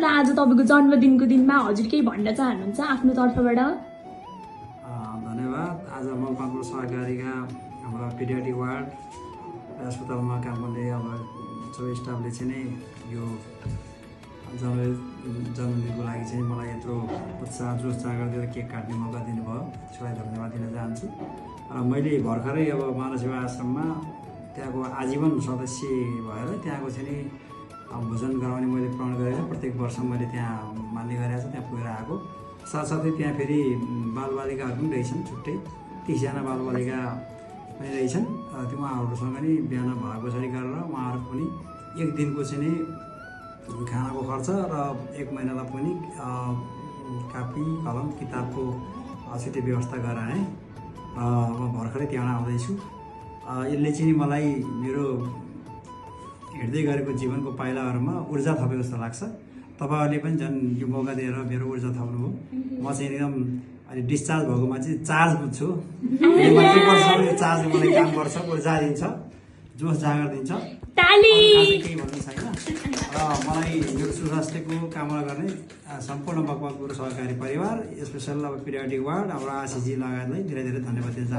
आज तपाईको जन्मदिनको दिनमा हजुर केही भन्न चाहनुहुन्छ आफ्नो तर्फबाट? धन्यवाद। आज मकवानपुर सहकारीका हाम्रो पिडियाट्रिक वार्ड अस्पतालमा काम गर्ने अब सबै स्टाफले चाहिँ नै यो जन्मदिनको लागि चाहिँ मलाई यत्रो उत्साह जोस जागर दिएर केक काट्ने मौका दिनुभयो, त्यसलाई धन्यवाद दिन चाहन्छु। र मैले भर्खरै अब मानव सेवा आश्रममा त्यहाँको आजीवन सदस्य भएर त्यहाँको चाहिँ नि भोजन गराउने मैले प्रण गरेको प्रत्येक वर्ष मैले त्यहाँ मान्ने गरेको छु, त्यहाँ पुगेर आएको। साथसाथै त्यहाँ फेरि बालबालिकाहरू पनि रहेछन्, छुट्टै 30 जना बालबालिका पनि रहेछन्। त्यो उहाँहरूसँग नि बिहान भए पछाडि गरेर उहाँहरू पनि एक दिनको चाहिँ नि खानाको खर्च र एक महिनालाई पनि कापी कलम किताबको छुट्टै व्यवस्था गराएँ। म भर्खरै त्यहाँ आउँदैछु। यसले चाहिँ मलाई मेरो हिँड्दै गरेको जीवनको पाइलाहरूमा ऊर्जा थपेको जस्तो लाग्छ। तपाईँहरूले पनि झन् यो मौका दिएर मेरो ऊर्जा थप्नुभयो। म चाहिँ एकदम अहिले डिस्चार्ज भएकोमा चाहिँ चार्ज बुझ्छु। यो चार्जले मलाई काम गर्छ, ऊर्जा दिन्छ, जोस जागर दिन्छ। केही भन्नु छैन। र मलाई मेरो सुस्वास्थ्यको कामना गर्ने सम्पूर्ण मकवानपुर सहकारी परिवार, स्पेसल अब पिडियाट्रिक वार्ड, हाम्रो आशिषजी लगायतलाई धेरै धेरै धन्यवाद दिन चाहन्छु।